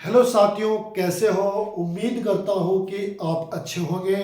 Hello साथियों, कैसे हो। उम्मीद करता हूँ कि आप अच्छे होंगे,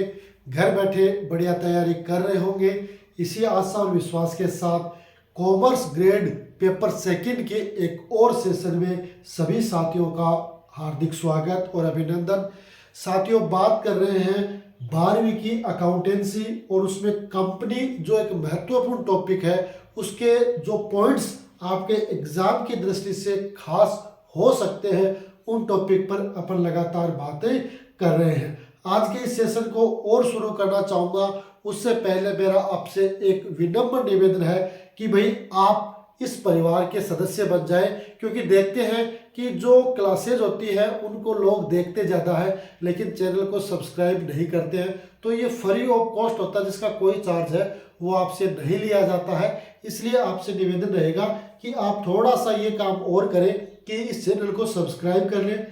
घर बैठे बढ़िया तैयारी कर रहे होंगे। इसी आशा और विश्वास के साथ कॉमर्स ग्रेड पेपर सेकंड के एक और सेशन में सभी साथियों का हार्दिक स्वागत और अभिनंदन। साथियों, बात कर रहे हैं 12वीं की अकाउंटेंसी और उसमें कंपनी जो एक महत्वपूर्ण टॉपिक है, उसके जो पॉइंट्स आपके एग्जाम की दृष्टि से खास हो सकते हैं, उन टॉपिक पर अपन लगातार बातें कर रहे हैं। आज के इस सेशन को और शुरू करना चाहूँगा, उससे पहले मेरा आपसे एक विनम्र निवेदन है कि भाई आप इस परिवार के सदस्य बन जाए, क्योंकि देखते हैं कि जो क्लासेज होती है उनको लोग देखते ज़्यादा है लेकिन चैनल को सब्सक्राइब नहीं करते हैं। तो ये फ्री ऑफ कॉस्ट होता है, जिसका कोई चार्ज है वो आपसे नहीं लिया जाता है। इसलिए आपसे निवेदन रहेगा कि आप थोड़ा सा ये काम और करें कि इस चैनल को सब्सक्राइब कर लें।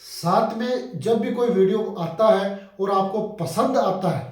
साथ में जब भी कोई वीडियो आता है और आपको पसंद आता है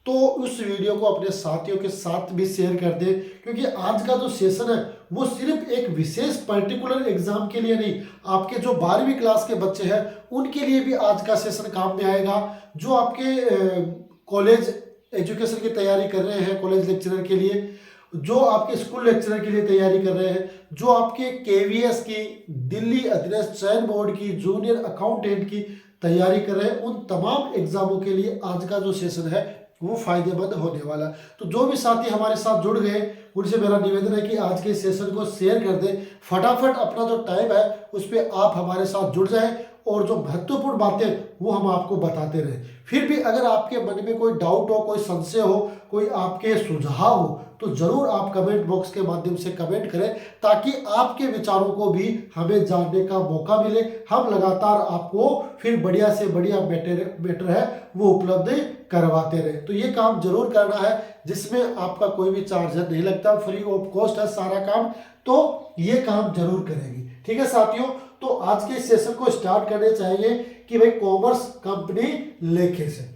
तो उस वीडियो को अपने साथियों के साथ भी शेयर कर दें, क्योंकि आज का जो सेशन है वो सिर्फ एक विशेष पर्टिकुलर एग्जाम के लिए नहीं, आपके जो 12वीं क्लास के बच्चे हैं उनके लिए भी आज का सेशन काम में आएगा। जो आपके कॉलेज एजुकेशन की तैयारी कर रहे हैं, कॉलेज लेक्चरर के लिए, जो आपके स्कूल लेक्चरर के लिए तैयारी कर रहे हैं, जो आपके केवीएस की, दिल्ली अधीनस्थ चयन बोर्ड की, जूनियर अकाउंटेंट की तैयारी कर रहे हैं, उन तमाम एग्जामों के लिए आज का जो सेशन है वो फायदेमंद होने वाला। तो जो भी साथी हमारे साथ जुड़ गए उनसे मेरा निवेदन है कि आज के सेशन को शेयर कर दें। फटाफट अपना जो टाइम है उस पर आप हमारे साथ जुड़ जाएं और जो महत्वपूर्ण बातें वो हम आपको बताते रहें। फिर भी अगर आपके मन में कोई डाउट हो, कोई संशय हो, कोई आपके सुझाव हो, तो जरूर आप कमेंट बॉक्स के माध्यम से कमेंट करें, ताकि आपके विचारों को भी हमें जानने का मौका मिले। हम लगातार आपको फिर बढ़िया से बढ़िया बेटर है वो उपलब्ध करवाते रहे। तो ये काम जरूर करना है, जिसमें आपका कोई भी चार्ज नहीं लगता, फ्री ऑफ कॉस्ट है सारा काम। तो ये काम जरूर करेंगे, ठीक है साथियों। तो आज के सेशन को स्टार्ट करने चाहिए कि भाई कॉमर्स कंपनी लेखे से।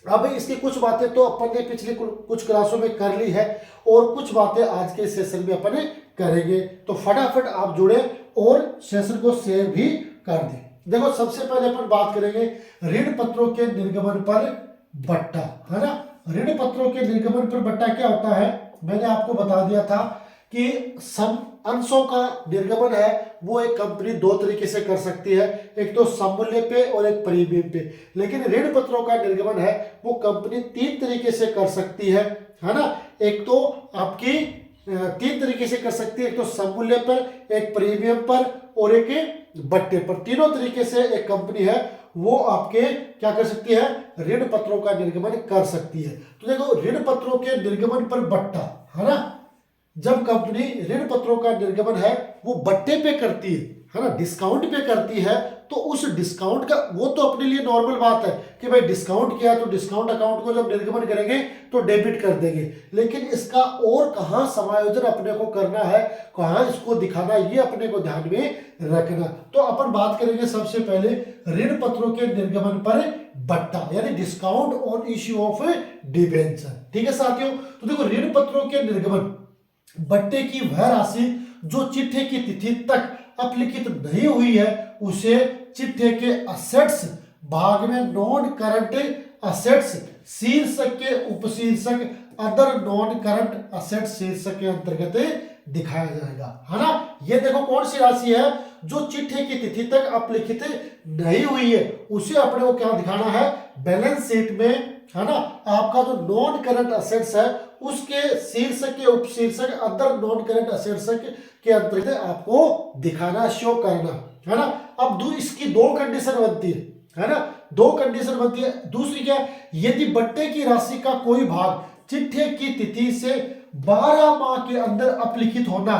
अब इसकी कुछ बातें तो अपन ने पिछली कुछ क्लासों में कर ली है और कुछ बातें आज के सेशन में अपन करेंगे। तो फटाफट आप जुड़े और सेशन को शेयर भी कर दें। देखो, सबसे पहले अपन बात करेंगे ऋण पत्रों के निर्गमन पर बट्टा, है ना। ऋण पत्रों के निर्गमन पर बट्टा क्या होता है, मैंने आपको बता दिया था कि अंशों का निर्गमन है वो एक कंपनी दो तरीके से कर सकती है, एक तो सममूल्य पे और एक प्रीमियम पे। लेकिन ऋण पत्रों का निर्गमन है वो कंपनी तीन तरीके से कर सकती है ना। एक तो आपकी तीन तरीके से कर सकती है, एक तो सममूल्य पर, एक प्रीमियम पर और एक बट्टे पर। तीनों तरीके से एक कंपनी है वो आपके क्या कर सकती है, ऋण पत्रों का निर्गमन कर सकती है। तो देखो, ऋण पत्रों के निर्गमन पर बट्टा, है ना। जब कंपनी ऋण पत्रों का निर्गमन है वो बट्टे पे करती है ना, डिस्काउंट पे करती है, तो उस डिस्काउंट का वो तो अपने लिए नॉर्मल बात है कि भाई डिस्काउंट किया तो डिस्काउंट अकाउंट को जब निर्गमन करेंगे तो डेबिट कर देंगे। लेकिन इसका और कहाँ समायोजन अपने को करना है, कहाँ इसको दिखाना, ये अपने को ध्यान में रखना। तो अपन बात करेंगे सबसे पहले ऋण पत्रों के निर्गमन पर बट्टा, यानी discount on issue of debenture, ठीक है साथियों। तो देखो, ऋण पत्रों के निर्गमन बट्टे की वह राशि जो चिट्ठे की तिथि तक अपलिखित नहीं हुई है उसे चिट्ठे के असेट्स भाग में नॉन करंट असेट्स शीर्षक के उपशीर्षक अदर नॉन करंट असेट्स शीर्षक के अंतर्गत दिखाया जाएगा, है ना। ये देखो कौन सी राशि है जो चिट्ठे की तिथि तक अपलिखित नहीं हुई है, उसे अपने को क्या दिखाना है, बैलेंस शीट में, है ना। आपका जो नॉन करंट असेट्स है उसके शीर्षक के उपशीर्षक अदर नॉन करंट असेट्स के अंतर्गत आपको दिखाना, शो करना, है ना। अब इसकी दो कंडीशन बनती है ना, दो कंडीशन बनती है। दूसरी क्या, यदि बट्टे की राशि का कोई भाग चिट्ठे की तिथि से 12 माह के अंदर अपलिखित होना,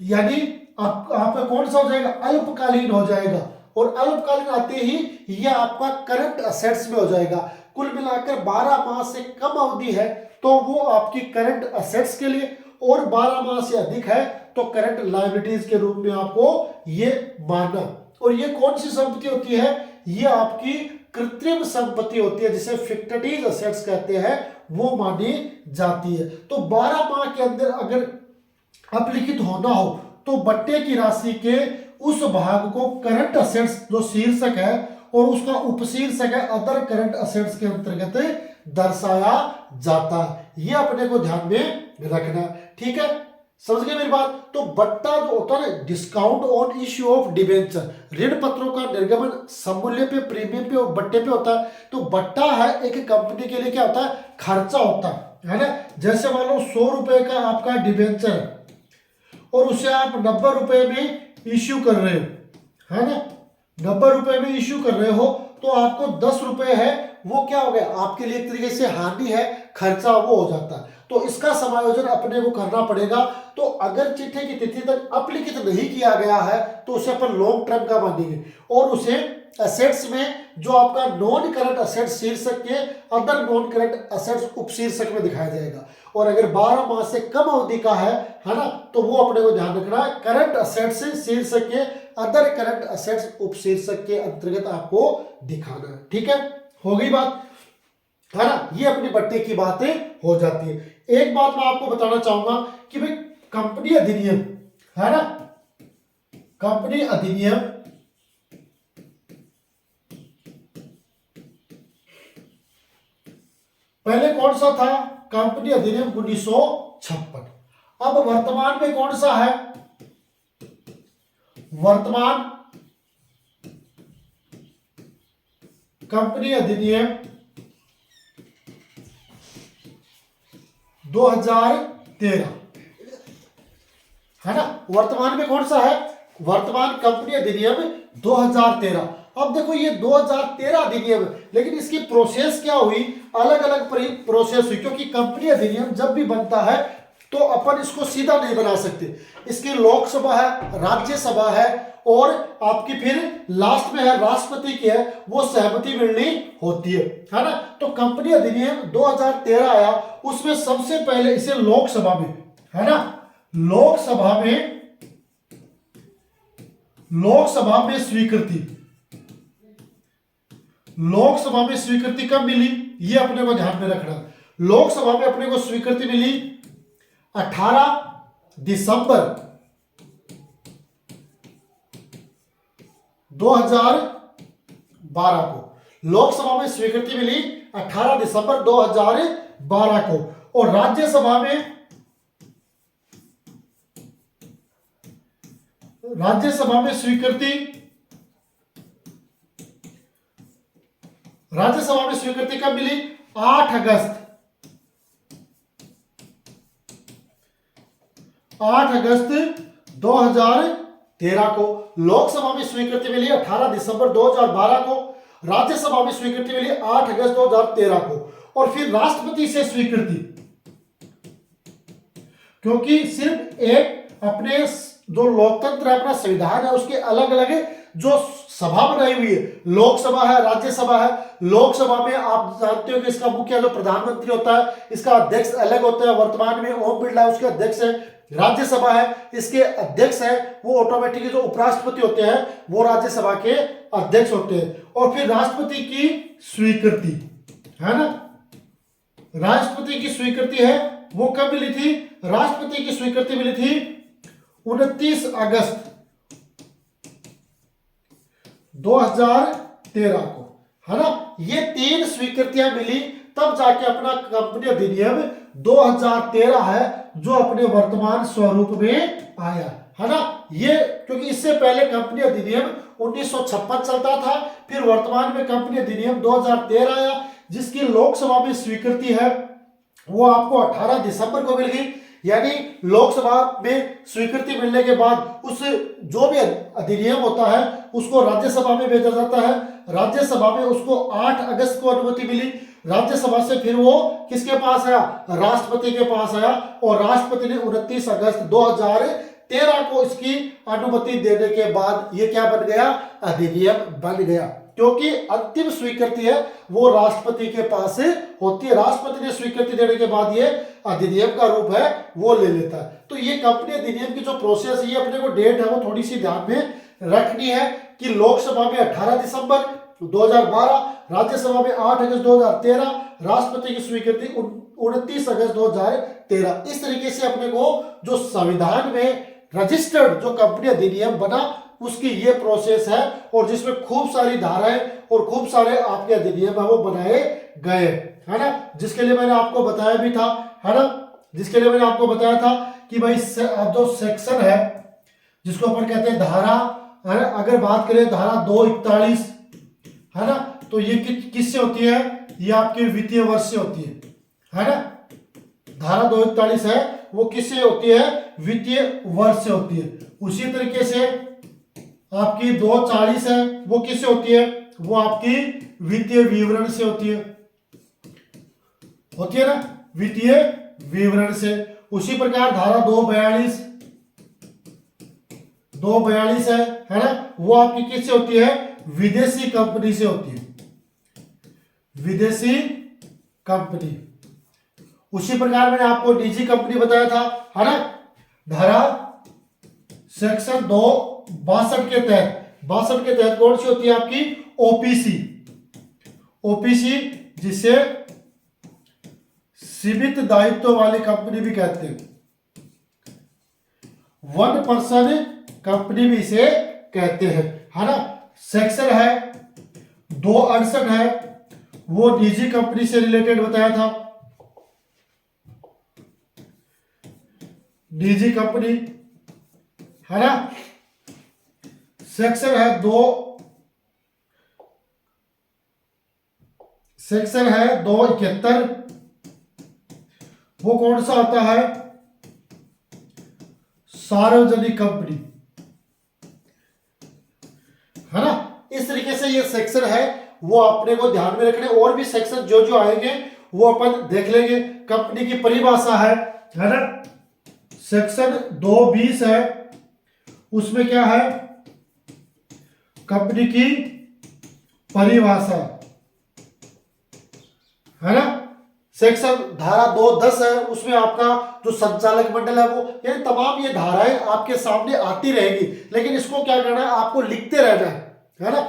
यानी आपका कौन सा हो जाएगा, अल्पकालीन हो जाएगा। और अल्पकालीन आते ही यह आपका करंट असेट्स में हो जाएगा। कुल मिलाकर 12 माह से कम अवधि है तो वो आपकी करंट असेट्स के लिए, और 12 माह से अधिक है तो करंट लायबिलिटीज के रूप में आपको ये मानना। और ये कौन सी संपत्ति होती है, ये आपकी कृत्रिम संपत्ति होती है, जिसे फिक्टिव असेट्स कहते हैं, वो मानी जाती है। तो 12 माह के अंदर अगर अपलिखित होना हो तो बट्टे की राशि के उस भाग को करंट असेट्स जो शीर्षक है और उसका उपशीर्षक है अदर करंट असेट्स के अंतर्गत दर्शाया जाता है। ये अपने को ध्यान में रखना, ठीक है, समझ गए मेरी बात। तो बट्टा जो होता है discount on issue of debenture, ऋण पत्रों का निर्गमन सममूल्य पे, प्रीमियम पे और बट्टे पे होता है। तो बट्टा है एक कंपनी के लिए क्या होता है, खर्चा होता है ना। जैसे मान लो 100 रुपए का आपका डिबेंचर है और उसे आप 90 रुपए में इश्यू कर रहे हो, है ना, 90 रुपए में इश्यू कर रहे हो, तो आपको 10 रुपए है वो क्या हो गया आपके लिए एक तरीके से हानि है, खर्चा वो हो जाता है। तो इसका समायोजन अपने को करना पड़ेगा। तो अगर चिट्ठे की तिथि तक अपलिखित नहीं किया गया है तो उसे अपन लॉन्ग टर्म का मानेंगे और उसे एसेट्स में जो आपका नॉन करंट असेट्स शीर्षक के अदर नॉन करंट असेट्स उपशीर्षक में दिखाया जाएगा। और अगर 12 माह से कम अवधि का है ना, तो वो अपने को ध्यान रखना है करंट असेट्स शीर्षक के अदर करंट असेट्स उपशीर्षक के अंतर्गत आपको दिखाना है, ठीक है, हो गई बात, है ना। ये अपनी बट्टे की बातें हो जाती है। एक बात मैं आपको बताना चाहूंगा कि भाई कंपनी अधिनियम, है ना, कंपनी अधिनियम पहले कौन सा था, कंपनी अधिनियम 1956। अब वर्तमान में कौन सा है, वर्तमान कंपनी अधिनियम 2013, है ना। वर्तमान में कौन सा है, वर्तमान कंपनी अधिनियम 2013। अब देखो ये 2013 अधिनियम, लेकिन इसकी प्रोसेस क्या हुई, अलग अलग प्रोसेस हुई, क्योंकि कंपनी अधिनियम जब भी बनता है तो अपन इसको सीधा नहीं बना सकते। इसकी लोकसभा है, राज्यसभा है और आपकी फिर लास्ट में है राष्ट्रपति की है, वो सहमति मिलनी होती है ना। तो कंपनी अधिनियम 2013 आया, उसमें सबसे पहले इसे लोकसभा में, है ना, लोकसभा में स्वीकृति, लोकसभा में स्वीकृति कब मिली, ये अपने को ध्यान में रखना। लोकसभा में अपने को स्वीकृति मिली 18 दिसंबर 2012 को। लोकसभा में स्वीकृति मिली 18 दिसंबर 2012 को और राज्यसभा में स्वीकृति कब मिली, 8 अगस्त 2013 को। लोकसभा में स्वीकृति मिली 18 दिसंबर 2012 को, राज्यसभा में स्वीकृति मिली 8 अगस्त 2013 को। और फिर राष्ट्रपति से स्वीकृति, क्योंकि सिर्फ एक अपने जो लोकतंत्र है, अपना संविधान है, उसके अलग अलग जो सभा बनाई हुई है, लोकसभा है, राज्यसभा है। लोकसभा में आप जानते हो कि इसका मुख्य जो प्रधानमंत्री होता है, इसका अध्यक्ष अलग होता है, वर्तमान में ओम बिरला उसके अध्यक्ष है। राज्यसभा है, इसके अध्यक्ष है वो ऑटोमेटिकली जो उपराष्ट्रपति होते हैं वो राज्यसभा के अध्यक्ष होते हैं। और फिर राष्ट्रपति की स्वीकृति, है ना, राष्ट्रपति की स्वीकृति है वो कब मिली थी, राष्ट्रपति की स्वीकृति मिली थी 29 अगस्त 2013 को, है ना। ये 3 स्वीकृतियां मिली तब जाके अपना कंपनी अधिनियम 2013 है जो अपने वर्तमान स्वरूप में आया, है ना। ये क्योंकि इससे पहले कंपनी अधिनियम 1956 चलता था, फिर वर्तमान में कंपनी अधिनियम 2013 आया, जिसकी लोकसभा में स्वीकृति है वो आपको 18 दिसंबर को मिल गई। यानी लोकसभा में स्वीकृति मिलने के बाद उस जो भी अधिनियम होता है उसको राज्यसभा में भेजा जाता है, राज्यसभा में उसको 8 अगस्त को अनुमति मिली, राज्यसभा से फिर वो किसके पास आया, राष्ट्रपति के पास आया और राष्ट्रपति ने 29 अगस्त 2013 को इसकी अनुमति देने के बाद ये क्या बन गया, अधिनियम बन गया। क्योंकि अंतिम स्वीकृति है वो राष्ट्रपति के पास होती है, राष्ट्रपति ने स्वीकृति देने के बाद ये अधिनियम का रूप है वो ले लेता है। तो ये कंपनी अधिनियम की जो प्रोसेस है, ये अपने को डेट है वो थोड़ी सी ध्यान में रखनी है कि लोकसभा में 18 दिसंबर 2012, राज्यसभा में 8 अगस्त 2013, राष्ट्रपति की स्वीकृति 29 अगस्त 2013। इस तरीके से अपने को जो संविधान में रजिस्टर्ड जो कंपनी अधिनियम बना उसकी ये प्रोसेस है, और जिसमें खूब सारी धाराएं और खूब सारे आपके अधिनियम है वो बनाए गए, है ना, जिसके लिए मैंने आपको बताया भी था, है ना, जिसके लिए मैंने आपको बताया था कि भाई जो सेक्शन है जिसको अपन कहते हैं धारा, है ना, अगर बात करें धारा 241, है ना, तो ये किससे होती है, ये आपके वित्तीय वर्ष से होती है ना, धारा 241 है वो किससे होती है, वित्तीय वर्ष से होती है। उसी तरीके से आपकी 240 है वो किससे होती है, वो आपकी वित्तीय विवरण से होती है ना, वित्तीय विवरण से। उसी प्रकार धारा 242 है ना, वो आपकी किससे होती है, विदेशी कंपनी से होती है, विदेशी कंपनी। उसी प्रकार मैंने आपको निजी कंपनी बताया था, है ना, धारा सेक्शन 262 के तहत कौन सी होती है आपकी, ओपीसी, जिसे सीमित दायित्व वाली कंपनी भी कहते हैं, 1 पर्सन कंपनी भी इसे कहते हैं, है ना। सेक्शन है 268 है वो निजी कंपनी से रिलेटेड बताया था, निजी कंपनी, है ना। सेक्शन है 271, वो कौन सा होता है, सार्वजनिक कंपनी, है ना। इस तरीके से ये सेक्शन है वो अपने को ध्यान में रखने, और भी सेक्शन जो जो आएंगे वो अपन देख लेंगे। कंपनी की परिभाषा है ना, सेक्शन 220 है, उसमें क्या है, कंपनी की परिभाषा, है ना। सेक्शन धारा 210 है, उसमें आपका जो संचालक मंडल है वो, यानी तमाम ये धाराएं आपके सामने आती रहेगी, लेकिन इसको क्या करना है, आपको लिखते रहना है ना।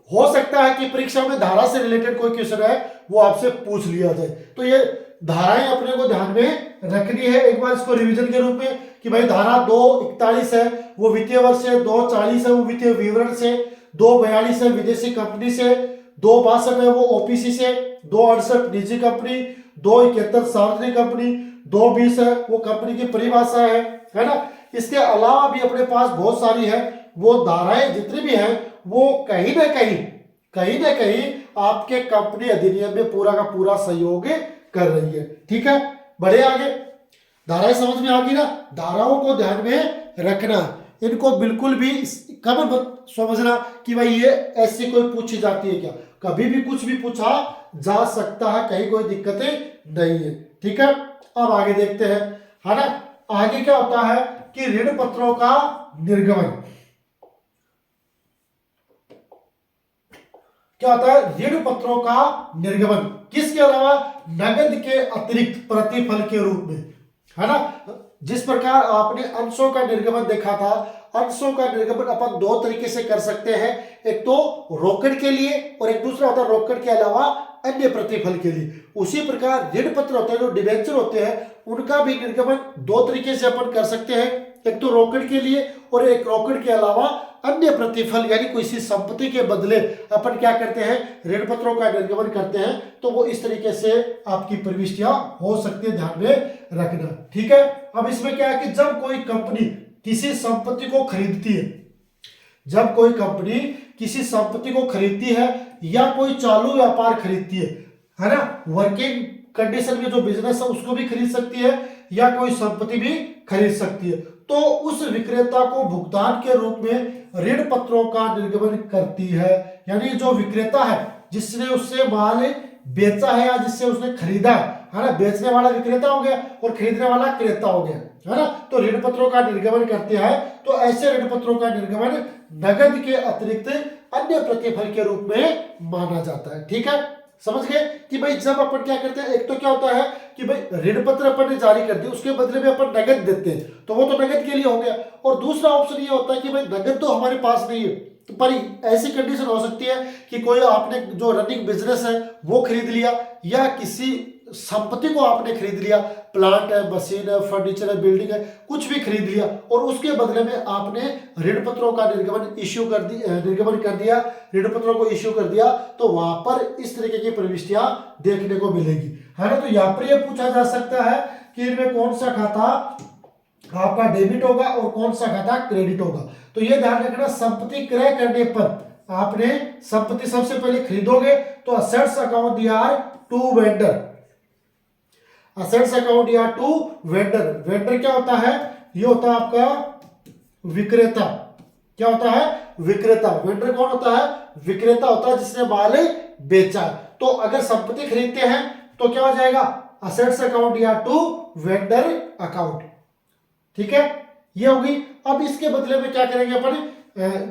हो सकता है कि परीक्षा में धारा से रिलेटेड कोई क्वेश्चन है वो आपसे पूछ लिया जाए, तो ये धाराएं अपने को ध्यान में रखनी है। एक बार इसको रिवीजन के रूप में कि भाई धारा 241 है वो वित्तीय वर्ष से, 240 है वो वित्तीय विवरण से, 242 है विदेशी कंपनी से, 262 है वो ओपीसी से, 268 निजी कंपनी, 271 सार्वजनिक कंपनी, 220 है वो कंपनी की परिभाषा है ना। इसके अलावा भी अपने पास बहुत सारी है, वो धाराएं जितनी भी हैं वो कहीं ना कहीं आपके कंपनी अधिनियम में पूरा का पूरा सहयोग कर रही है। ठीक है, बढ़े आगे। धाराएं समझ में आ गई ना, धाराओं को ध्यान में रखना, इनको बिल्कुल भी कब मत समझना कि भाई ये ऐसी कोई पूछी जाती है क्या, कभी भी कुछ भी पूछा जा सकता है, कहीं कोई दिक्कतें नहीं है। ठीक है, अब आगे देखते हैं, है ना। आगे क्या होता है कि ऋण पत्रों का निर्गमन, क्या होता है, ऋण पत्रों का निर्गमन किसके अलावा, नगद के अतिरिक्त प्रतिफल के रूप में, है ना। जिस प्रकार आपने अंशों का निर्गमन देखा था, अंशों का निर्गमन अपन दो तरीके से कर सकते हैं, एक तो रोकड़ के लिए और एक दूसरा होता है रोकड़ के अलावा अन्य प्रतिफल के लिए। उसी प्रकार ऋण पत्र होते हैं, जो डिबेंचर होते हैं, उनका भी निर्गमन दो तरीके से अपन कर सकते हैं, एक तो रोकड़ के लिए और एक रोकड़ के अलावा अन्य प्रतिफल, यानी किसी संपत्ति के बदले अपन क्या करते हैं, ऋण पत्रों का निर्गमन करते हैं। तो वो इस तरीके से आपकी प्रविष्टियां हो सकती है, ध्यान में रखना। ठीक है, अब इसमें क्या है कि जब कोई कंपनी किसी संपत्ति को खरीदती है, जब कोई कंपनी किसी संपत्ति को खरीदती है या कोई चालू व्यापार खरीदती है ना, वर्किंग कंडीशन में जो बिजनेस है उसको भी खरीद सकती है या कोई संपत्ति भी खरीद सकती है, तो उस विक्रेता को भुगतान के रूप में ऋण पत्रों का निर्गमन करती है। यानी जो विक्रेता है, जिसने उससे माल बेचा है या जिससे उसने खरीदा है ना, बेचने वाला विक्रेता हो गया और खरीदने वाला क्रेता हो गया, है ना, तो ऋण पत्रों का निर्गमन करते हैं। तो ऐसे ऋण पत्रों का निर्गमन नगद के अतिरिक्त अन्य प्रतिफल के रूप में माना जाता है। ठीक है, समझ गए कि भाई जब अपन क्या करते हैं, एक तो क्या होता है कि भाई ऋण पत्र अपन ने जारी कर दिया, उसके बदले में अपन नगद देते हैं, तो वो तो नगद के लिए हो गया। और दूसरा ऑप्शन ये होता है कि भाई नगद तो हमारे पास नहीं है, तो पर ऐसी कंडीशन हो सकती है कि कोई आपने जो रनिंग बिजनेस है वो खरीद लिया, या किसी संपत्ति को आपने खरीद लिया, प्लांट है, मशीन है, फर्नीचर है, बिल्डिंग है, कुछ भी खरीद लिया और उसके बदले में आपने ऋण पत्रों का निर्गमन कर दिया, ऋण पत्रों को इश्यू कर दिया, तो वहां पर इस तरीके की प्रविष्टियां देखने को मिलेगी, है ना। तो यहाँ पर यह पूछा जा सकता है कि इनमें कौन सा खाता आपका डेबिट होगा और कौन सा खाता क्रेडिट होगा। तो ये ध्यान रखना, संपत्ति क्रय करने पर आपने संपत्ति सबसे पहले खरीदोगे तो असेट्स अकाउंट आर टू वेंडर, असेट्स अकाउंट या टू वेंडर। वेंडर क्या होता है? ये होता है आपका विक्रेता। क्या होता है? विक्रेता। वेंडर कौन होता है? विक्रेता होता है जिसने माल बेचा। तो अगर संपत्ति खरीदते हैं तो क्या हो जाएगा? असेट्स अकाउंट या टू वेंडर अकाउंट। ठीक है, ये होगी। अब इसके बदले में क्या करेंगे अपन?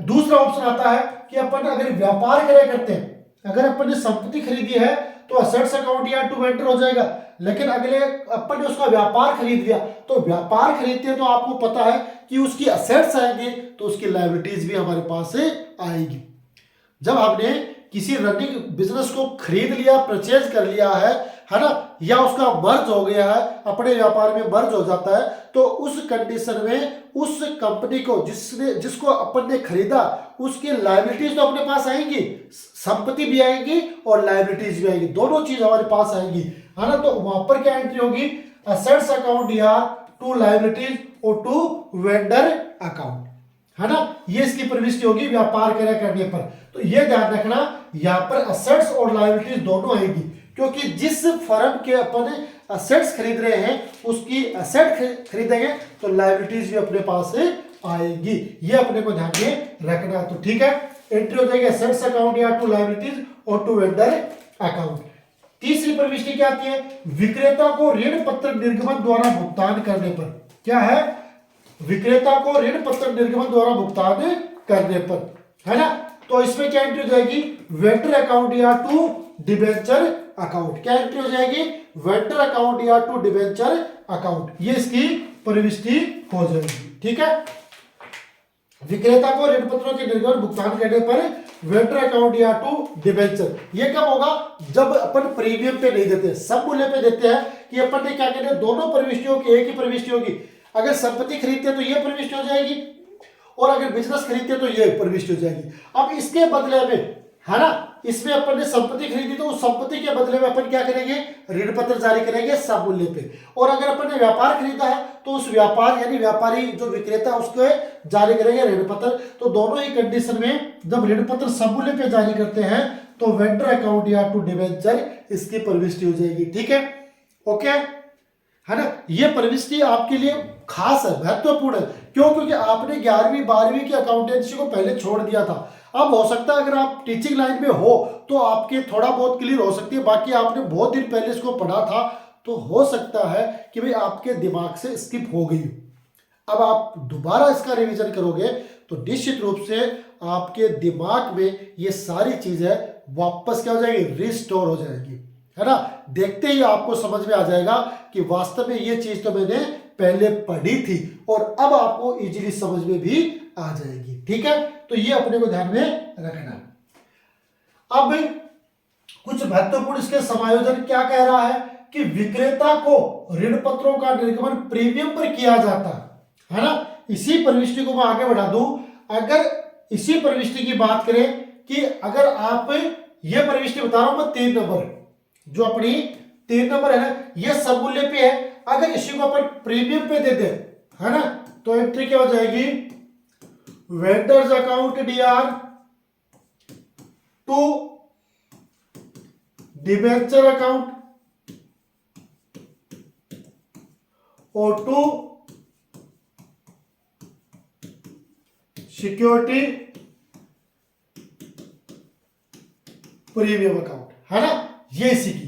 दूसरा ऑप्शन आता है कि अपन अगर व्यापार करते हैं, अगर अपन ने संपत्ति खरीदी है तो असेट्स अकाउंट या टू वेंडर हो जाएगा। लेकिन अगले अपन ने उसका व्यापार खरीद लिया, तो व्यापार खरीदते हैं तो आपको पता है कि उसकी असेट्स आएंगे तो उसकी लायबिलिटीज भी हमारे पास से आएगी। जब हमने किसी रनिंग बिजनेस को खरीद लिया, परचेज कर लिया है ना, या उसका मर्ज हो गया है, अपने व्यापार में मर्ज हो जाता है, तो उस कंडीशन में उस कंपनी को जिसको अपन ने खरीदा उसकी लायबिलिटीज तो अपने पास आएंगी, संपत्ति भी आएगी और लायबिलिटीज भी आएगी, दोनों चीज हमारे पास आएंगी, है ना। तो वहां पर क्या एंट्री होगी? असेट्स अकाउंट या टू लायबिलिटीज और टू वेंडर अकाउंट, है ना। ये इसकी प्रविष्टि होगी व्यापार करने पर। तो ये ध्यान रखना, यहाँ पर असेट्स और लायबिलिटीज दोनों आएगी, क्योंकि जिस फर्म के अपन असेट्स खरीद रहे हैं उसकी असेट खरीदेंगे तो लायबिलिटीज भी अपने पास से आएगी। ये अपने को ध्यान में रखना। तो ठीक है, एंट्री हो जाएगी असेट्स अकाउंट या टू लायबिलिटीज और टू वेंडर अकाउंट। तीसरी प्रविष्टि क्या आती है? विक्रेता को ऋण पत्र निर्गमन द्वारा भुगतान करने पर। क्या है? विक्रेता को ऋण पत्र निर्गमन द्वारा भुगतान करने पर, है ना। तो इसमें क्या एंट्री हो जाएगी? वेंडर अकाउंट या टू डिबेंचर अकाउंट। क्या एंट्री हो जाएगी? वेंडर अकाउंट या टू डिबेंचर अकाउंट। ये इसकी प्रविष्टि हो जाएगी। ठीक है, विक्रेता को ऋण पत्रों के निर्गमन भुगतान करने पर वेंडर अकाउंट या टू डिबेंचर। ये कब होगा? जब अपन प्रीमियम पे नहीं देते, सब मूल्य पे देते हैं कि अपन ने क्या कहते हैं, दोनों प्रविष्टियों की एक ही प्रविष्टि होगी। अगर संपत्ति खरीदते हैं तो ये प्रविष्टि हो जाएगी और अगर बिजनेस खरीदते हैं तो ये प्रविष्टि हो जाएगी। अब इसके बदले में, है ना, इसमें अपन ने संपत्ति खरीदी तो उस संपत्ति के बदले में अपन क्या करेंगे? ऋण पत्र जारी करेंगे सब मूल्य पे। और अगर अपन ने व्यापार खरीदा है तो उस व्यापार यानी व्यापारी जो विक्रेता उसको जारी करेंगे ऋण पत्र। तो दोनों ही कंडीशन में जब ऋण पत्र सब मूल्य पे जारी करते हैं तो वेंडर अकाउंट या टू डिबेंचर इसकी प्रविष्टि हो जाएगी। ठीक है, ओके, है ना। ये प्रविष्टि आपके लिए खास है, महत्वपूर्ण है। क्यों? क्योंकि आपने 11वीं 12वीं की अकाउंटेंसी को पहले छोड़ दिया था। अब हो सकता है अगर आप टीचिंग लाइन में हो तो आपके थोड़ा बहुत क्लियर हो सकती है, बाकी आपने बहुत दिन पहले इसको पढ़ा था तो हो सकता है कि भाई आपके दिमाग से स्किप हो गई। अब आप दोबारा इसका रिवीजन करोगे तो निश्चित रूप से आपके दिमाग में ये सारी चीजें वापस क्या हो जाएगी? रिस्टोर हो जाएगी, है ना। देखते ही आपको समझ में आ जाएगा कि वास्तव में ये चीज तो मैंने पहले पढ़ी थी और अब आपको इजीली समझ में भी आ जाएगी। ठीक है, तो ये अपने को ध्यान में रखना। अब कुछ महत्वपूर्ण इसके समायोजन क्या कह रहा है कि विक्रेता को ऋण पत्रों का निर्गमन प्रीमियम पर किया जाता है ना। इसी प्रविष्टि को मैं आगे बढ़ा दूं। अगर इसी प्रविष्टि की बात करें कि अगर आप ये प्रविष्टि बता रहा हूं मैं 3 नंबर, जो अपनी 3 नंबर है ना, ये सब मूल्य पे है। अगर इसी को अपन प्रीमियम पे दे दे, है ना, तो एंट्री क्या हो जाएगी? Vendors account Dr to debenture account और टू सिक्योरिटी प्रीमियम अकाउंट, है ना। ये इसी की,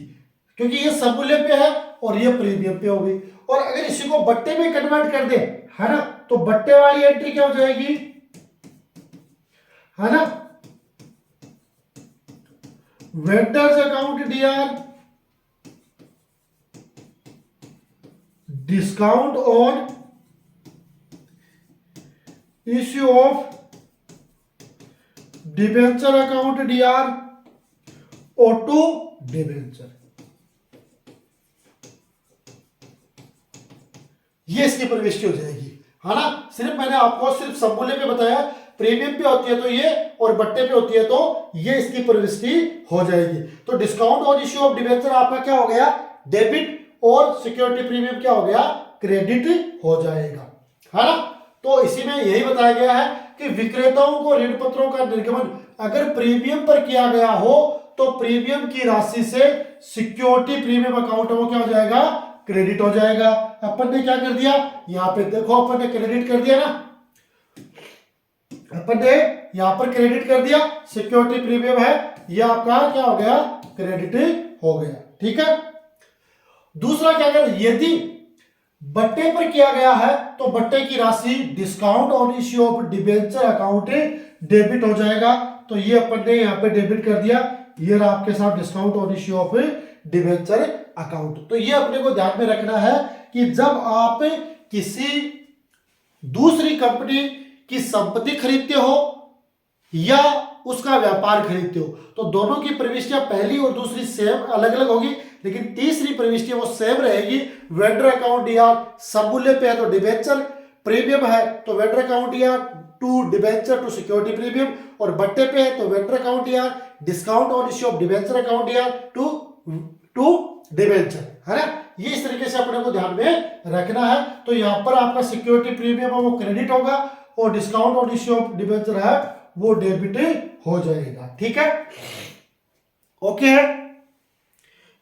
क्योंकि ये सब मूल्य पे है और ये प्रीमियम पे हो गई। और अगर इसी को बट्टे में कन्वर्ट कर दे, है ना, तो बट्टे वाली एंट्री क्या हो जाएगी? है ना, vendors account D R discount on issue of debenture account DR और टू डिबेंचर। ये इसकी प्रविष्टि हो जाएगी, है ना। सिर्फ मैंने आपको सिर्फ सममूल्य पे बताया, प्रीमियम पे होती है तो ये, और बट्टे पे होती है तो ये इसकी प्रविष्टि हो जाएगी। तो discount on issue of debenture आपका क्या हो गया, डेबिट, और सिक्योरिटी प्रीमियम क्या हो गया, क्रेडिट हो जाएगा, है ना। तो इसी में यही बताया गया है कि विक्रेताओं को ऋण पत्रों का निर्गमन अगर प्रीमियम पर किया गया हो तो प्रीमियम की राशि से सिक्योरिटी प्रीमियम अकाउंट में क्या हो जाएगा, क्रेडिट हो जाएगा। अपन ने क्या कर दिया, यहां पे देखो अपन ने क्रेडिट कर दिया ना, अपन ने यहां पर क्रेडिट कर दिया, सिक्योरिटी प्रीमियम है, ये आपका क्या हो गया, क्रेडिट हो गया, ठीक है। दूसरा क्या कर, यदि बट्टे पर किया गया है तो बट्टे की राशि discount on issue of debenture account debit हो जाएगा। तो ये अपन ने यहां पे डेबिट कर दिया, ये रहा आपके साथ discount on issue of debenture account. तो ये अपने को ध्यान में रखना है कि जब आप किसी दूसरी कंपनी की संपत्ति खरीदते हो या उसका व्यापार खरीदते हो तो दोनों की प्रविष्टियां पहली और दूसरी सेम अलग अलग होगी, लेकिन तीसरी प्रविष्टि वो सेम रहेगी। वेंडर अकाउंट या सममूल्य पे है तो डिबेंचर प्रीमियम है तो वेंडर अकाउंट या to debenture to security premium, और बट्टे पे है तो वेंडर अकाउंट या discount on issue of debenture account या टू डिबेंचर, है ना। ये इस तरीके से अपने को ध्यान में रखना है। तो यहां पर आपका सिक्योरिटी प्रीमियम है वो क्रेडिट होगा और discount on issue of debenture है वो डेबिट हो जाएगा, ठीक है, ओके है,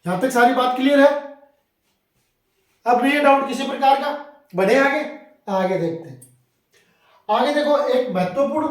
यहां तक सारी बात क्लियर है। अब नहीं है डाउट किसी प्रकार का, बढ़े आगे, आगे देखते हैं। आगे देखो एक महत्वपूर्ण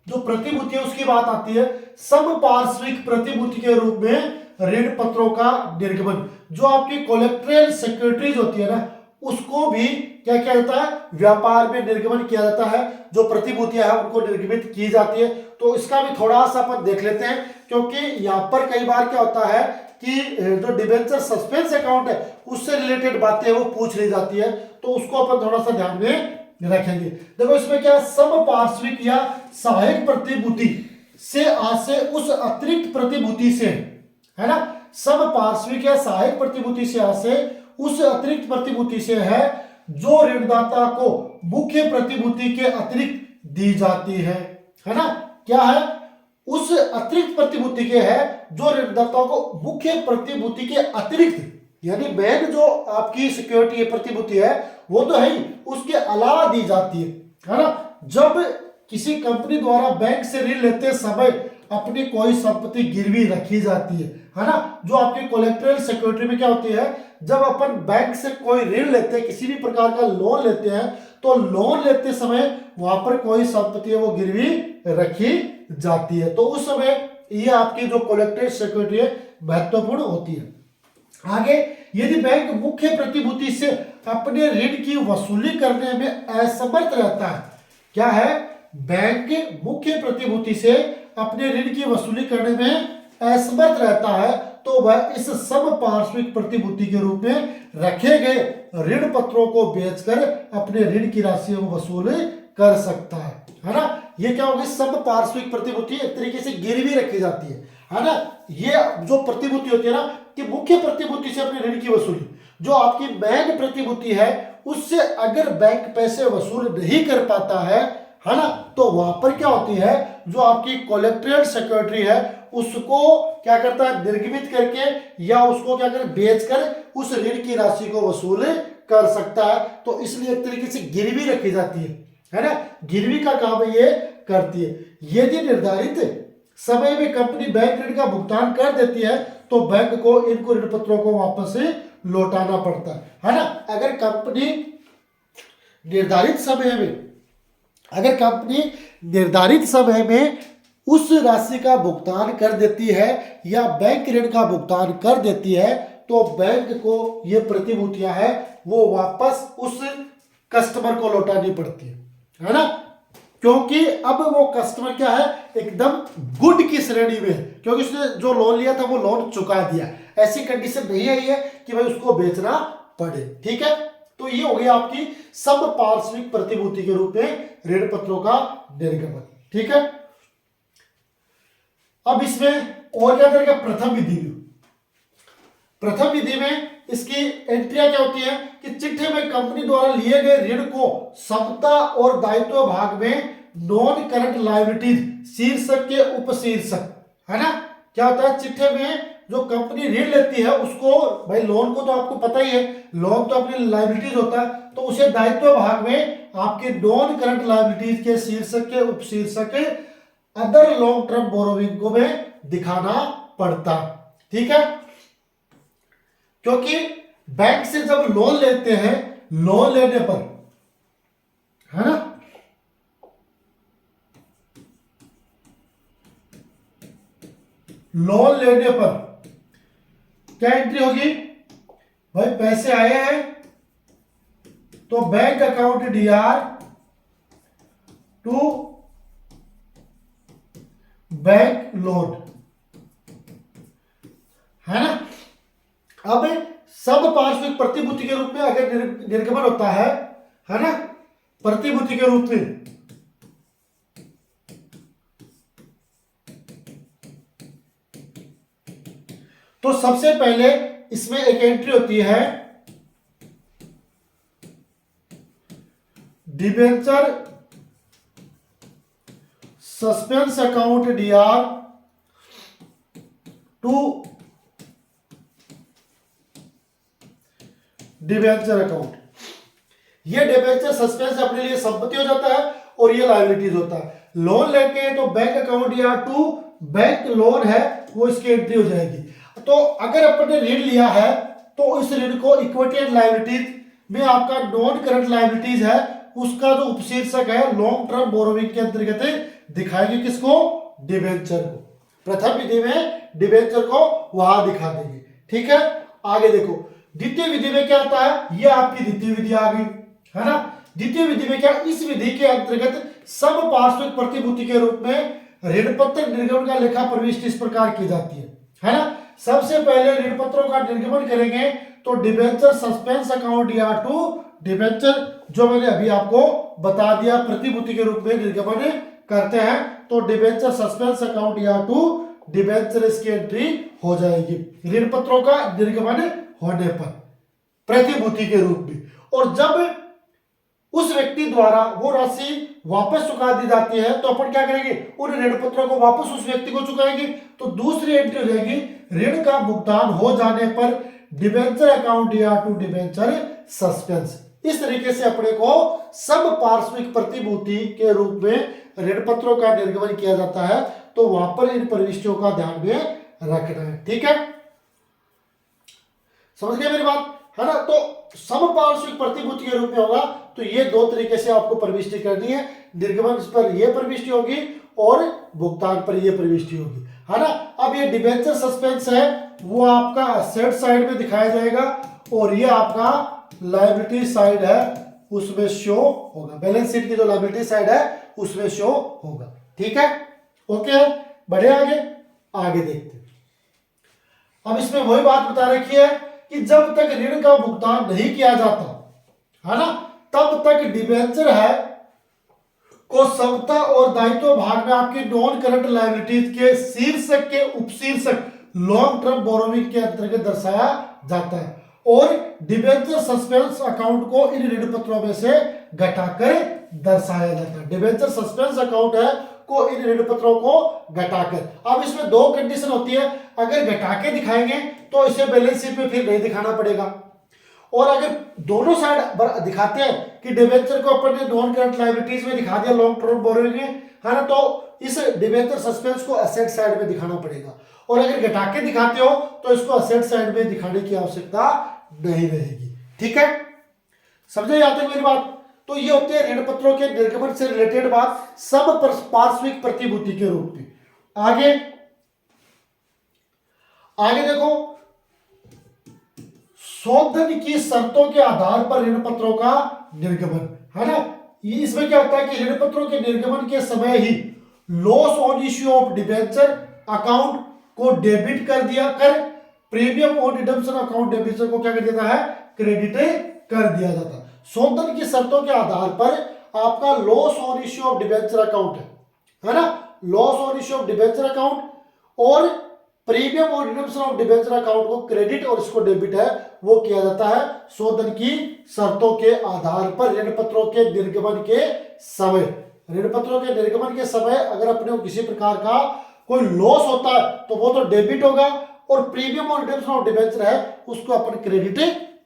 जो प्रतिभूति है उसकी बात आती है, समपार्श्विक प्रतिभूति के रूप में ऋण पत्रों का निर्गमन। जो आपकी कोलेक्ट्रल सिक्योरिटीज होती है ना उसको भी क्या क्या जाता है, व्यापार में निर्गमन किया जाता है, जो प्रतिभूतियां हैं उनको निर्गमित की जाती है। तो इसका भी थोड़ा सा अपन देख लेते हैं, क्योंकि यहाँ पर कई बार क्या होता है कि जो डिबेंचर सस्पेंस अकाउंट है उससे रिलेटेड बातें वो पूछ ली जाती है, तो उसको अपन थोड़ा सा ध्यान में रखेंगे। देखो इसमें क्या, समपार्श्विक या सहायक प्रतिभूति से आज से उस अतिरिक्त प्रतिभूति से, है ना, समपार्श्विक या सहायक प्रतिभूति से आज से उस अतिरिक्त प्रतिभूति से है जो ऋणदाता को मुख्य प्रतिभूति के अतिरिक्त दी जाती है ना। क्या है, उस अतिरिक्त प्रतिभूति के है जो ऋणदाता को मुख्य प्रतिभूति के अतिरिक्त, यानी मेन जो आपकी सिक्योरिटी प्रतिभूति है वो तो है ही, उसके अलावा दी जाती है ना। जब किसी कंपनी द्वारा बैंक से ऋण लेते समय अपनी कोई संपत्ति गिरवी रखी जाती है ना, जो आपकी कोलेक्ट्रल सिक्योरिटी में क्या होती है, जब अपन बैंक से कोई ऋण लेते हैं, किसी भी प्रकार का लोन लेते हैं, तो लोन लेते समय वहां पर कोई संपत्ति है वो गिरवी रखी जाती है, तो उस समय ये आपकी जो कोलेक्ट्रल सिक्योरिटी है महत्वपूर्ण होती है। आगे, यदि बैंक मुख्य प्रतिभूति से अपने ऋण की वसूली करने में असमर्थ रहता है, क्या है, बैंक मुख्य प्रतिभूति से अपने ऋण की वसूली करने में असमर्थ रहता है तो वह इस समपार्श्विक प्रतिभूति के रूप में रखे गए ऋण पत्रों को बेचकर अपने ऋण की राशि को वसूल कर सकता है ना। ये क्या होगी, समपार्श्विक प्रतिभूति एक तरीके से गिरवी रखी जाती है ना। ये जो प्रतिभूति होती है ना कि मुख्य प्रतिभूति से अपने ऋण की वसूली, जो आपकी मेन प्रतिभूति है उससे अगर बैंक पैसे वसूल नहीं कर पाता है ना, तो वहां पर क्या होती है, जो आपकी कोलेक्ट्रल सिक्योरिटी है उसको क्या करता है, निर्गमित करके या उसको क्या कर बेचकर उस ऋण की राशि को वसूल कर सकता है। तो इसलिए एक तरीके से गिरवी रखी जाती है ना, गिरवी का काम ये करती है। यदि निर्धारित समय में कंपनी बैंक ऋण का भुगतान कर देती है तो बैंक को इनको ऋण पत्रों को वापस लौटाना पड़ता है ना। अगर कंपनी निर्धारित समय में उस राशि का भुगतान कर देती है या बैंक ऋण का भुगतान कर देती है तो बैंक को ये प्रतिभूतियां है वो वापस उस कस्टमर को लौटानी पड़ती है ना, क्योंकि अब वो कस्टमर क्या है, एकदम गुड की श्रेणी में है, क्योंकि उसने जो लोन लिया था वो लोन चुका दिया, ऐसी कंडीशन नहीं आई है कि भाई उसको बेचना पड़े, ठीक है। तो ये हो गया आपकी समपार्श्विक प्रतिभूति के रूप में ऋण पत्रों का निर्गमन, ठीक है। अब इसमें और क्या करेगा, प्रथम विधि में इसकी एंट्रियां क्या होती है कि चिट्ठे में कंपनी द्वारा लिए गए ऋण को समता और दायित्व भाग में नॉन करंट लायबिलिटीज शीर्षक के उपशीर्षक, है ना, क्या होता है चिट्ठे में जो कंपनी ऋण लेती है उसको, भाई लोन को तो आपको पता ही है, लोन तो अपनी लायबिलिटीज होता है, तो उसे दायित्व भाग में आपके नॉन करंट लायबिलिटीज के शीर्षक के उपशीर्षक अदर लॉन्ग टर्म बोरोविंग को में दिखाना पड़ता। ठीक है, क्योंकि बैंक से जब लोन लेते हैं, लोन लेने पर, है ना, लोन लेने पर क्या एंट्री होगी, भाई पैसे आए हैं तो bank account Dr to bank loan, है ना। अब सब पार्श्विक प्रतिभूति के रूप में अगर निर्गमन होता है ना, प्रतिभूति के रूप में, तो सबसे पहले इसमें एक एंट्री होती है debenture suspense account Dr to debenture account. ये डिबेंचर सस्पेंस अपने लिए संपत्ति हो जाता है और ये लायबिलिटीज होता है। लोन लेके तो bank account Dr to bank loan है वो इसकी एंट्री हो जाएगी। तो अगर अपन ने ऋण लिया है तो इस ऋण को इक्विटी एंड लायबिलिटीज में आपका नॉन करंट लायबिलिटीज है उसका जो उपशीर्षक है लॉन्ग टर्म बोरोविंग के अंतर्गत दिखाएंगे, किसको, डिबेंचर को। प्रथम विधि में डिबेंचर को वहां दिखा देंगे। ठीक है, आगे देखो द्वितीय विधि में क्या आता है, ये आपकी द्वितीय विधि आ गई, है ना। द्वितीय विधि में क्या, इस विधि के अंतर्गत सब पार्श्विक प्रतिभूति के रूप में ऋण पत्र निर्गमन का लेखा प्रविष्टि इस प्रकार की जाती है ना। सबसे पहले ऋण पत्रों का निर्गमन करेंगे तो डिबेंचर सस्पेंस अकाउंट या टू डिबेंचर, जो मैंने अभी आपको बता दिया, प्रतिभूति के रूप में निर्गमन करते हैं तो डिबेंचर सस्पेंस अकाउंट या टू डिबेंचर इसकी एंट्री हो जाएगी ऋण पत्रों का निर्गमन होने पर प्रतिभूति के रूप में। और जब उस व्यक्ति द्वारा वो राशि वापस चुका दी जाती है तो अपन क्या करेंगे, उन ऋण पत्रों को वापस उस व्यक्ति को चुकाएंगे। तो दूसरी एंट्री हो जाएगी ऋण का भुगतान हो जाने पर डिबेंचर अकाउंट या टू डिबेंचर सस्पेंस। इस तरीके से अपने को सब पार्श्विक प्रतिभूति के रूप में ऋण पत्रों का निर्गमन किया जाता है। तो वहां पर इन प्रविष्टियों का ध्यान में रखना है। ठीक है, समझ गए मेरी बात, है ना। तो समपार्श्विक प्रतिभूति के रूप में होगा तो ये दो तरीके से आपको प्रविष्टि करनी है, निर्गमन पर ये प्रविष्टि होगी और भुगतान पर ये प्रविष्टि होगी, है ना। अब ये डिबेंचर सस्पेंस है वो आपका असेट साइड में दिखाया जाएगा और ये आपका लायबिलिटी साइड है उसमें शो होगा, बैलेंस शीट की जो लायबिलिटी साइड है उसमें शो होगा। ठीक है, ओके, बढ़े आगे देखते हैं। अब इसमें वही बात बता रखी है कि जब तक ऋण का भुगतान नहीं किया जाता, है ना, तब तक डिबेंचर है को समता और दायित्व भाग में आपकी नॉन करंट लायबिलिटीज के शीर्षक के उपशीर्षक लॉन्ग टर्म बोरोविंग के अंतर्गत दर्शाया जाता है और डिबेंचर सस्पेंस अकाउंट को इन ऋण पत्रों में से घटाकर दर्शाया जाता है। डिबेंचर सस्पेंस अकाउंट है को इन ऋण पत्रों को घटाकर, अब इसमें दो कंडीशन होती है, अगर घटा के दिखाएंगे तो इसे बैलेंस शीट में फिर नहीं दिखाना पड़ेगा, और अगर दोनों साइड दिखाते हैं कि डिबेंचर को अपन ने नॉन करंट लायबिलिटीज में दिखा दिया लॉन्ग टर्म बोरोइंग में, है ना, तो इस डिबेंचर सस्पेंस को एसेट साइड में दिखाना पड़ेगा। और अगर घटा के दिखाते हो तो इसको एसेट साइड में दिखाने की आवश्यकता नहीं रहेगी। ठीक है, समझे यहाँ तक मेरी बात। तो ये होते हैं ऋण पत्रों के निर्गमन से रिलेटेड बात सब पार्श्विक प्रतिभूति के रूप में। आगे देखो, शोधन की शर्तों के आधार पर ऋण पत्रों का निर्गमन, है ना। इसमें क्या होता है कि ऋण पत्रों के निर्गमन के समय ही loss on issue of debenture account को डेबिट कर दिया कर premium on redemption account debenture को क्या कर देता है, क्रेडिट कर दिया जाता है। शोधन की शर्तों के आधार पर आपका loss on issue of debenture account है ना, loss on issue of debenture account और प्रीमियम और रिडम्पशन ऑफ डिबेंचर अकाउंट को क्रेडिट और इसको डेबिट है वो किया जाता है शोधन की शर्तों के आधार पर ऋण पत्रों के निर्गमन के समय। ऋण पत्रों के निर्गमन के समय अगर अपने को किसी प्रकार का कोई लॉस होता है तो वो तो डेबिट होगा, और प्रीमियम और रिडम्पशन ऑफ डिबेंचर है उसको अपन क्रेडिट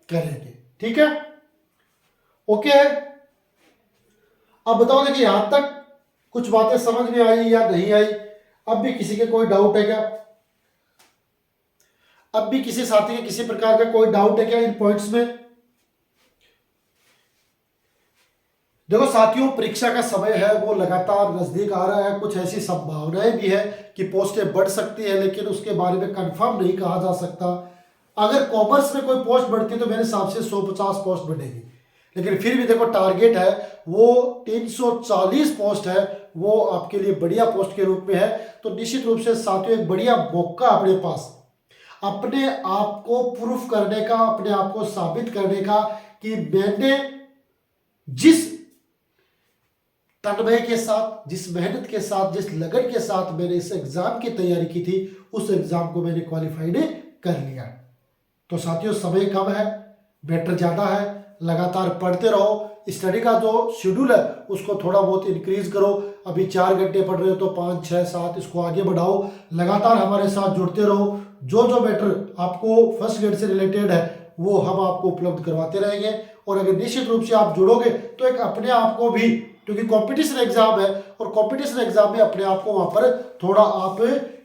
करेंगे। ठीक है, ओके है। अब बताओ देखिए यहां तक कुछ बातें समझ में आई या नहीं आई? अब भी किसी के कोई डाउट है क्या? अब भी किसी साथी के किसी प्रकार का कोई डाउट है क्या इन पॉइंट्स में? देखो साथियों, परीक्षा का समय है वो लगातार नजदीक आ रहा है। कुछ ऐसी संभावनाएं भी है कि पोस्टें बढ़ सकती है, लेकिन उसके बारे में कंफर्म नहीं कहा जा सकता। अगर कॉमर्स में कोई पोस्ट बढ़ती है तो मेरे हिसाब से 150 पोस्ट बढ़ेगी, लेकिन फिर भी देखो टारगेट है वो 340 पोस्ट है, वो आपके लिए बढ़िया पोस्ट के रूप में है। तो निश्चित रूप से साथियों एक बढ़िया मौका अपने पास अपने आप को प्रूफ करने का, अपने आप को साबित करने का कि मैंने जिस तन्मय के साथ, जिस मेहनत के साथ, जिस लगन के साथ मैंने इस एग्जाम की तैयारी की थी, उस एग्जाम को मैंने क्वालिफाइड कर लिया। तो साथियों समय कम है, बेटर ज्यादा है, लगातार पढ़ते रहो। स्टडी का जो शेड्यूल है उसको थोड़ा बहुत इंक्रीज करो। अभी 4 घंटे पढ़ रहे हो तो 5, 6, 7 इसको आगे बढ़ाओ। लगातार हमारे साथ जुड़ते रहो। जो जो मैटर आपको फर्स्ट ग्रेड से रिलेटेड है वो हम आपको उपलब्ध करवाते रहेंगे। और अगर निश्चित रूप से आप जुड़ोगे तो एक अपने आप को भी, क्योंकि कंपटीशन एग्जाम है और कंपटीशन एग्जाम में अपने आप को वहां पर थोड़ा आप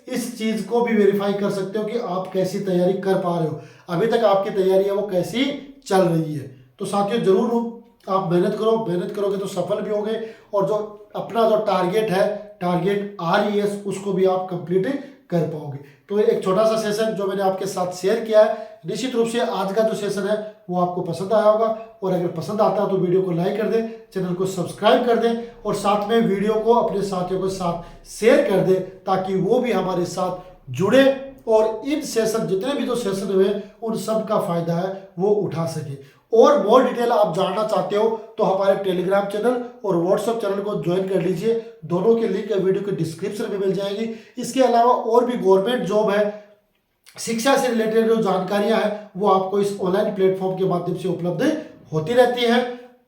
इस चीज को भी वेरीफाई कर सकते हो कि आप कैसी तैयारी कर पा रहे हो, अभी तक आपकी तैयारी है वो कैसी चल रही है। तो साथियों जरूर आप मेहनत करो, मेहनत करोगे तो सफल भी होगे, और जो अपना जो टारगेट है, टारगेट RES, उसको भी आप कंप्लीट कर पाओगे। तो एक छोटा सा सेशन जो मैंने आपके साथ शेयर किया है, निश्चित रूप से आज का जो सेशन है वो आपको पसंद आया होगा। और अगर पसंद आता है तो वीडियो को लाइक कर दें, चैनल को सब्सक्राइब कर दें, और साथ में वीडियो को अपने साथियों के साथ शेयर कर दें ताकि वो भी हमारे साथ जुड़े और इन सेशन, जितने भी जो सेशन हुए उन सब का फायदा है वो उठा सके। और मोर डिटेल आप जानना चाहते हो तो हमारे टेलीग्राम चैनल और व्हाट्सएप चैनल को ज्वाइन कर लीजिए। दोनों के लिंक वीडियो के डिस्क्रिप्शन में मिल जाएगी। इसके अलावा और भी गवर्नमेंट जॉब है, शिक्षा से रिलेटेड जो जानकारियां हैं वो आपको इस ऑनलाइन प्लेटफॉर्म के माध्यम से उपलब्ध होती रहती है।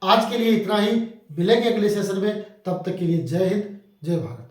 आज के लिए इतना ही, मिलेंगे अगले सेशन में, तब तक के लिए जय हिंद, जय भारत।